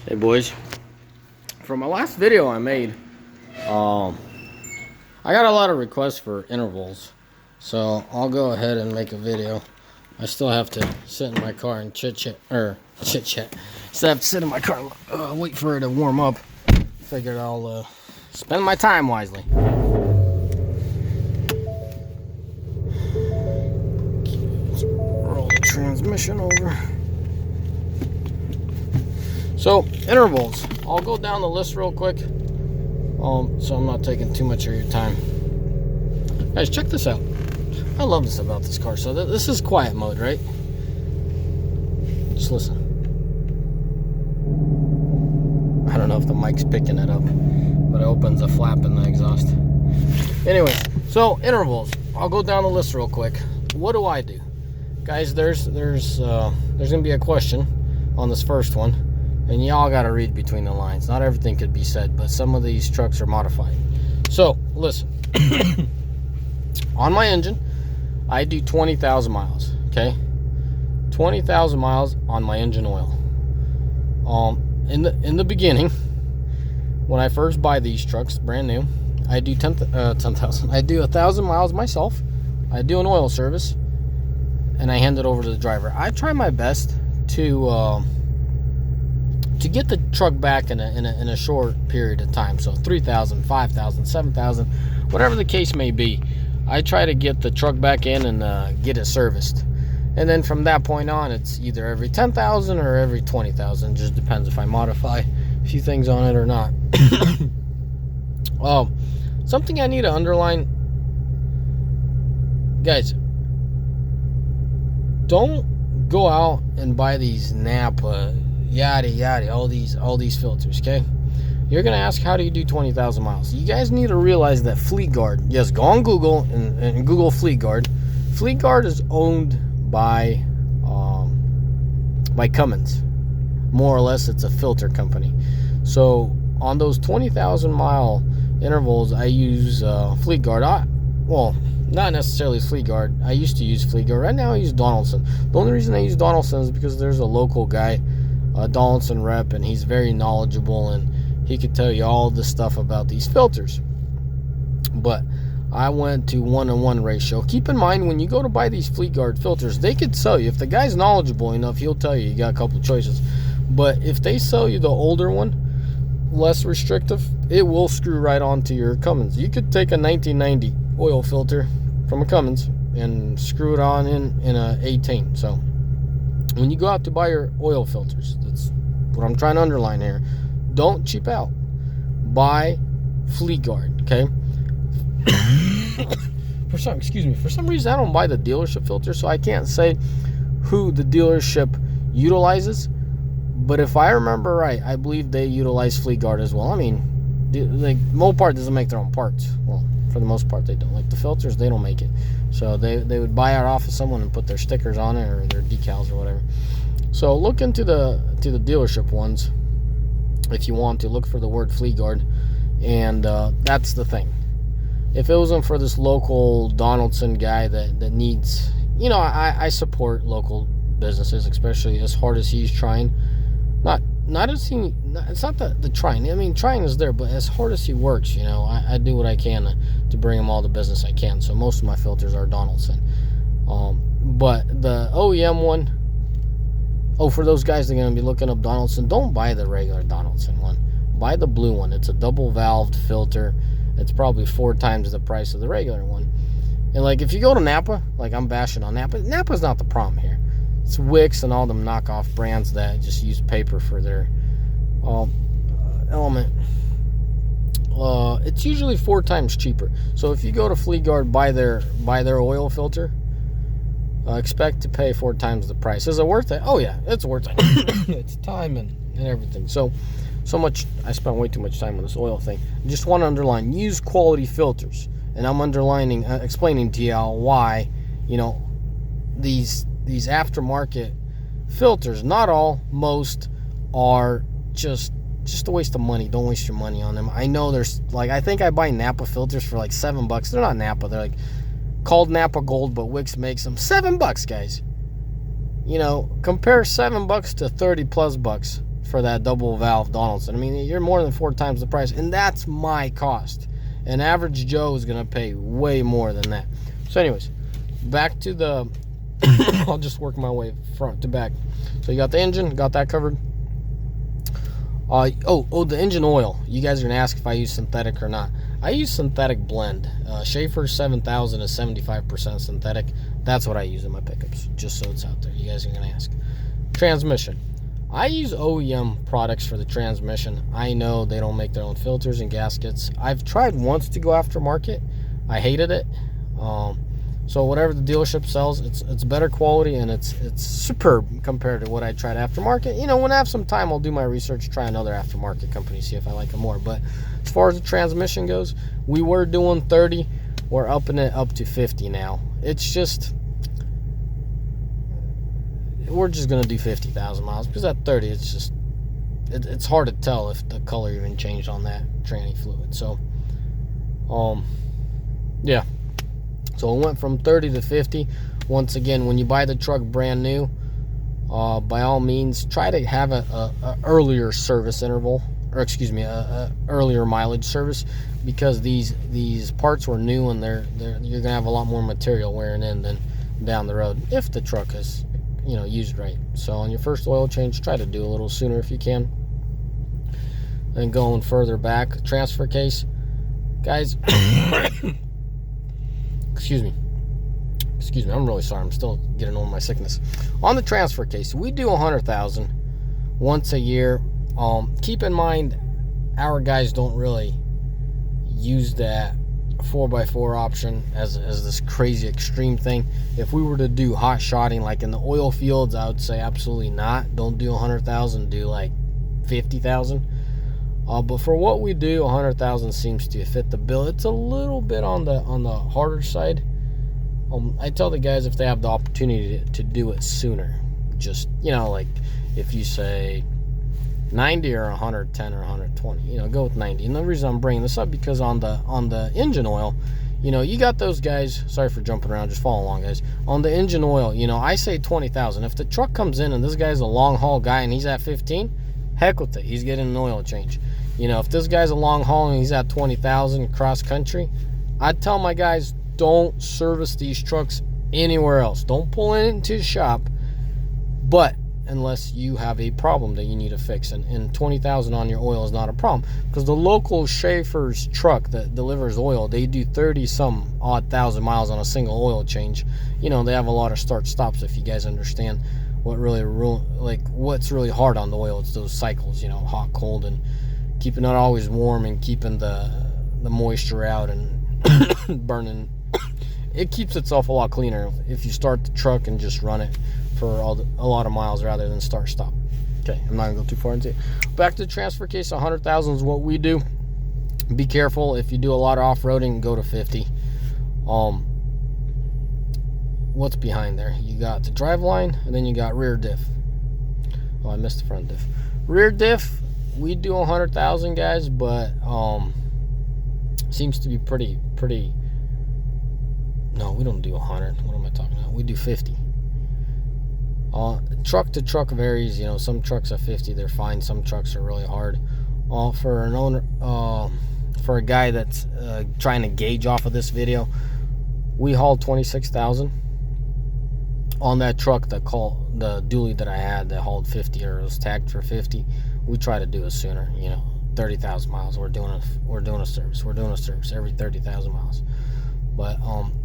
Hey boys, for my last video I made, I got a lot of requests for intervals, so I'll go ahead and make a video. I still have to sit in my car and chit-chat. Still have to sit in my car and wait for it to warm up. Figured I'll spend my time wisely. Let's roll the transmission over. So, intervals. I'll go down the list real quick, so I'm not taking too much of your time. Guys, check this out. I love this about this car. So this is quiet mode, right? Just listen. I don't know if the mic's picking it up, but it opens a flap in the exhaust. Anyway, so intervals. I'll go down the list real quick. What do I do? Guys, there's gonna be a question on this first one. And y'all gotta read between the lines. Not everything could be said, but some of these trucks are modified. So, listen. On my engine, I do 20,000 miles, okay? 20,000 miles on my engine oil. In the beginning, when I first buy these trucks, brand new, I do 10,000. I do 1,000 miles myself. I do an oil service, and I hand it over to the driver. I try my best to get the truck back in a short period of time. So 3,000, 5,000, 7,000, whatever the case may be, I try to get the truck back in and get it serviced. And then from that point on, it's either every 10,000 or every 20,000. Just depends if I modify a few things on it or not. Something I need to underline, guys, don't go out and buy these Napa yada yada, all these filters, okay? You're gonna ask, how do you do 20,000 miles? You guys need to realize that Fleet Guard, yes, go on Google and Google Fleet Guard. Fleet Guard is owned by Cummins. More or less, it's a filter company. So on those 20,000 mile intervals, I use Fleet Guard. Well, not necessarily Fleet Guard. I used to use Fleet Guard. Right now I use Donaldson. The only reason I use Donaldson is because there's a local guy, a Donaldson rep, and he's very knowledgeable and he could tell you all this stuff about these filters. But I went to 1-to-1 ratio. Keep in mind, when you go to buy these Fleet Guard filters, they could sell you, if the guy's knowledgeable enough, he'll tell you got a couple choices. But if they sell you the older one, less restrictive, it will screw right onto your Cummins. You could take a 1990 oil filter from a Cummins and screw it on in a 18. So when you go out to buy your oil filters, that's what I'm trying to underline here. Don't cheap out. Buy Fleet Guard, okay? For some reason I don't buy the dealership filter, so I can't say who the dealership utilizes. But if I remember right, I believe they utilize Fleet Guard as well. I mean, like, Mopar doesn't make their own parts. Well, for the most part they don't. Like the filters, they don't make it. So they would buy it off of someone and put their stickers on it or their decals or whatever. So look into the dealership ones if you want to. Look for the word Fleet Guard, and that's the thing. If it wasn't for this local Donaldson guy that needs, you know, I support local businesses, especially as hard as he's trying. It's not the trying. I mean, trying is there, but as hard as he works, you know, I do what I can to bring him all the business I can. So most of my filters are Donaldson. But the OEM one, for those guys that are going to be looking up Donaldson, don't buy the regular Donaldson one. Buy the blue one. It's a double valved filter. It's probably 4 times the price of the regular one. And like, if you go to Napa, like I'm bashing on Napa, Napa's not the problem here. It's Wix and all them knockoff brands that just use paper for their element. It's usually 4 times cheaper. So if you go to Fleet Guard, buy their oil filter, expect to pay 4 times the price. Is it worth it? Oh yeah, it's worth it. It's time and everything. So much, I spent way too much time on this oil thing. I just want to underline, use quality filters. And I'm underlining, explaining to y'all why, you know, these aftermarket filters, not all, most are just a waste of money. Don't waste your money on them. I know there's, like, I think I buy Napa filters for like $7. They're not Napa. They're like called Napa Gold, but Wix makes them $7, guys. You know, compare $7 to 30+ bucks for that double valve Donaldson. I mean, you're more than 4 times the price, and that's my cost. An average Joe is going to pay way more than that. So anyways, back to the I'll just work my way front to back. So you got the engine, got that covered. The engine oil. You guys are going to ask if I use synthetic or not. I use synthetic blend. Schaffers 7000 is 75% synthetic. That's what I use in my pickups, just so it's out there. You guys are going to ask. Transmission. I use OEM products for the transmission. I know they don't make their own filters and gaskets. I've tried once to go aftermarket. I hated it. So whatever the dealership sells, it's better quality, and it's superb compared to what I tried aftermarket. You know, when I have some time, I'll do my research, try another aftermarket company, see if I like them more. But as far as the transmission goes, we were doing 30. We're upping it up to 50 now. It's just, we're just going to do 50,000 miles, because at 30, it's just, it's hard to tell if the color even changed on that tranny fluid. So, yeah. So it went from 30 to 50. Once again, when you buy the truck brand new, by all means, try to have a earlier service interval, or excuse me, a earlier mileage service, because these parts were new, and you're gonna have a lot more material wearing in than down the road if the truck is, you know, used right. So on your first oil change, try to do a little sooner if you can. And going further back, transfer case, guys. Excuse me, I'm really sorry, I'm still getting over my sickness. On the transfer case, we do 100,000 once a year. Keep in mind, our guys don't really use that 4x4 option as this crazy extreme thing. If we were to do hot shotting like in the oil fields, I would say absolutely not. Don't do 100,000, do like 50,000. But for what we do, 100,000 seems to fit the bill. It's a little bit on the harder side. I tell the guys, if they have the opportunity to do it sooner, just, you know, like if you say 90 or 110 or 120, you know, go with 90. And the reason I'm bringing this up, because on the engine oil, you know, you got those guys. Sorry for jumping around, just follow along, guys. On the engine oil, you know, I say 20,000. If the truck comes in and this guy's a long haul guy and he's at 15, heck with it, he's getting an oil change. You know, if this guy's a long haul and he's at 20,000 cross country, I'd tell my guys, don't service these trucks anywhere else. Don't pull it into the shop, but unless you have a problem that you need to fix, and 20,000 on your oil is not a problem, because the local Schaffers truck that delivers oil, they do 30 some odd thousand miles on a single oil change. You know, they have a lot of start stops. If you guys understand what really what's really hard on the oil, it's those cycles, you know, hot, cold, and keeping it always warm, and keeping the moisture out, and burning. It keeps itself a lot cleaner if you start the truck and just run it for a lot of miles rather than start stop. Okay, I'm not gonna go too far into it. Back to the transfer case, 100,000 is what we do. Be careful if you do a lot of off-roading, go to 50. What's behind there? You got the drive line, and then you got rear diff. Oh, I missed the front diff. Rear diff, we do 100,000, guys, but seems to be pretty. No, we don't do 100. What am I talking about? We do 50. Truck to truck varies. You know, some trucks are 50, they're fine. Some trucks are really hard. For an owner, for a guy that's trying to gauge off of this video, we hauled 26,000 on that truck. The dually that I had that hauled 50, or it was tagged for 50. We try to do it sooner. You know, 30,000 miles. We're doing a service. We're doing a service every 30,000 miles. But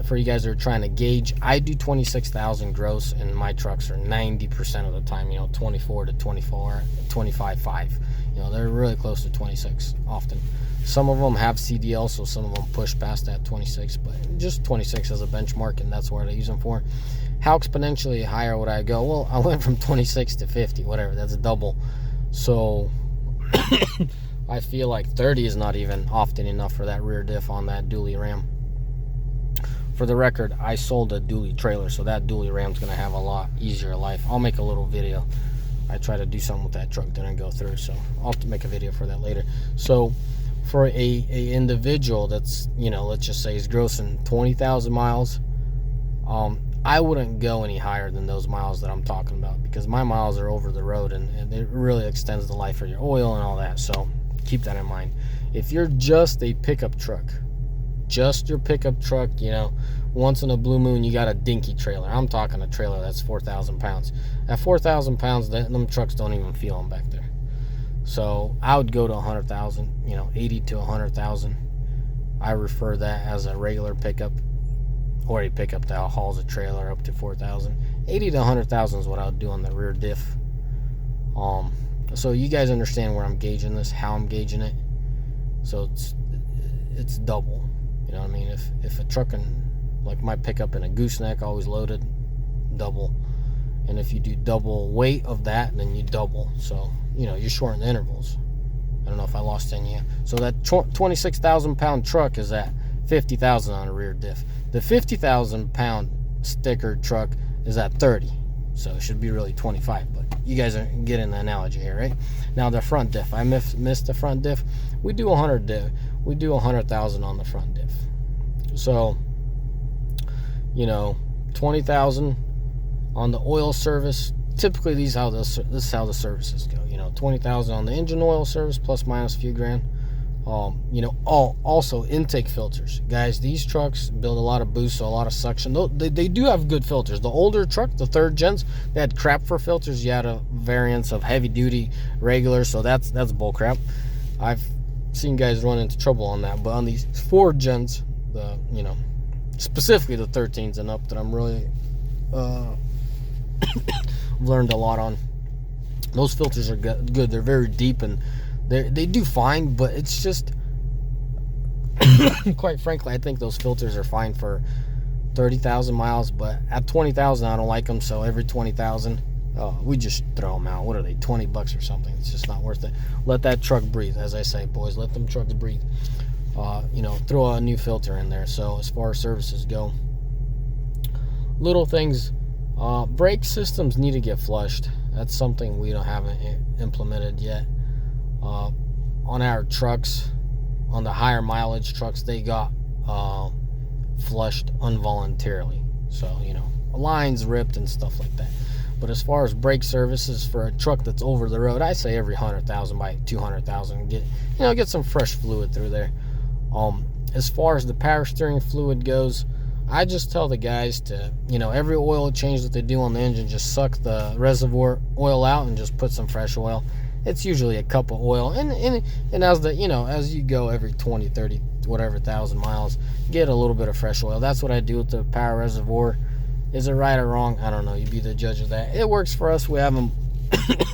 for you guys that are trying to gauge, I do 26,000 gross, and my trucks are 90% of the time, you know, 24 to 24, 25.5. You know, they're really close to 26 often. Some of them have CDL, so some of them push past that 26, but just 26 as a benchmark, and that's what I use them for. How exponentially higher would I go? Well, I went from 26 to 50, whatever. That's a double. So I feel like 30 is not even often enough for that rear diff on that dually Ram. For the record, I sold a dually trailer, so that dually Ram's going to have a lot easier life. I'll make a little video. I try to do something with that truck, didn't go through, so I'll have to make a video for that later. So for a individual that's, you know, let's just say he's grossing 20,000 miles, I wouldn't go any higher than those miles that I'm talking about, because my miles are over the road, and it really extends the life of your oil and all that. So keep that in mind. If you're just a pickup truck, just your pickup truck, you know, once in a blue moon you got a dinky trailer. I'm talking a trailer that's 4,000 pounds. At 4,000 pounds, them trucks don't even feel them back there. So I would go to 100,000, you know, 80 to 100,000. I refer that as a regular pickup, or a pickup that hauls a trailer up to 4,000. 80 to 100,000 is what I would do on the rear diff. So you guys understand where I'm gauging this, how I'm gauging it. So it's double. You know what I mean? If a truck, like my pickup in a gooseneck, always loaded, double. And if you do double weight of that, then you double. So, you know, you're shorting the intervals. I don't know if I lost any yet. So that 26,000 pound truck is at 50,000 on a rear diff. The 50,000 pound sticker truck is at 30. So it should be really 25, but you guys are getting the analogy here, right? Now the front diff, I missed the front diff. We do 100 diff. We do 100,000 on the front diff. So, you know, 20,000 on the oil service. Typically, this is how the services go. You know, 20,000 on the engine oil service, plus minus a few grand. You know, also intake filters, guys. These trucks build a lot of boost, so a lot of suction. They do have good filters. The older truck, the third gens, they had crap for filters. You had a variance of heavy duty, regular, so that's bull crap. I've seen guys run into trouble on that. But on these Ford gens, the, you know, specifically the 13s and up, that I'm really learned a lot on. Those filters are good. They're very deep, and they do fine, but it's just quite frankly, I think those filters are fine for 30,000 miles, but at 20,000 I don't like them. So every 20,000 we just throw them out. What are they, 20 bucks or something? It's just not worth it. Let that truck breathe, as I say, boys. Let them trucks breathe. You know, throw a new filter in there. So as far as services go, little things, brake systems need to get flushed. That's something we haven't implemented yet. On our trucks, on the higher mileage trucks, they got flushed involuntarily. So, you know, lines ripped and stuff like that. But as far as brake services for a truck that's over the road, I say every 100,000 by 200,000, get some fresh fluid through there. As far as the power steering fluid goes, I just tell the guys to, you know, every oil change that they do on the engine, just suck the reservoir oil out and just put some fresh oil. It's usually a cup of oil, and as the, you know, as you go every 20, 30, whatever thousand miles, get a little bit of fresh oil. That's what I do with the power reservoir. Is it right or wrong? I don't know. You be the judge of that. It works for us. We have them,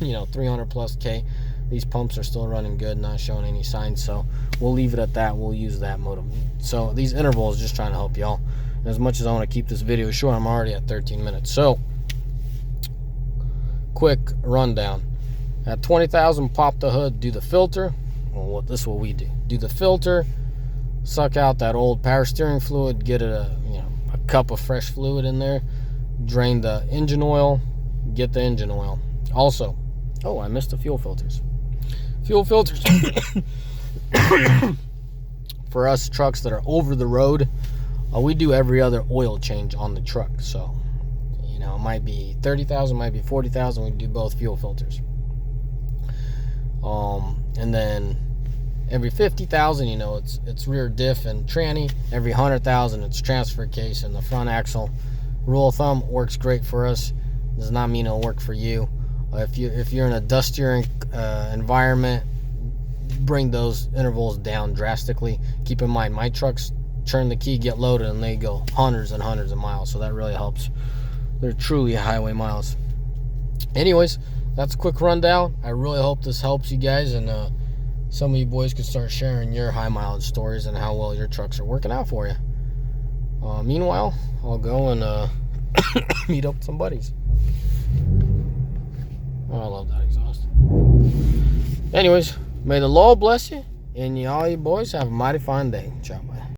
you know, 300 plus K. These pumps are still running good, not showing any signs. So we'll leave it at that. We'll use that motor. So these intervals, just trying to help y'all. As much as I want to keep this video short, I'm already at 13 minutes. So quick rundown. At 20,000, pop the hood, do the filter. Well, this is what we do. Do the filter, suck out that old power steering fluid, get it a cup of fresh fluid in there, drain the engine oil, get the engine oil. Also, I missed the fuel filters. Fuel filters for us trucks that are over the road, we do every other oil change on the truck. So, you know, it might be 30,000, might be 40,000. We do both fuel filters. And then every 50,000, you know, it's rear diff and tranny. Every 100,000, it's transfer case and the front axle. Rule of thumb, works great for us. Does not mean it'll work for you. If you're in a dustier environment, bring those intervals down drastically. Keep in mind, my trucks turn the key, get loaded, and they go hundreds and hundreds of miles. So that really helps. They're truly highway miles. Anyways, that's a quick rundown. I really hope this helps you guys, and some of you boys can start sharing your high mileage stories and how well your trucks are working out for you. Meanwhile, I'll go and meet up with some buddies. Oh, I love that exhaust. Anyways, may the Lord bless you, and all you boys have a mighty fine day. Ciao, bye.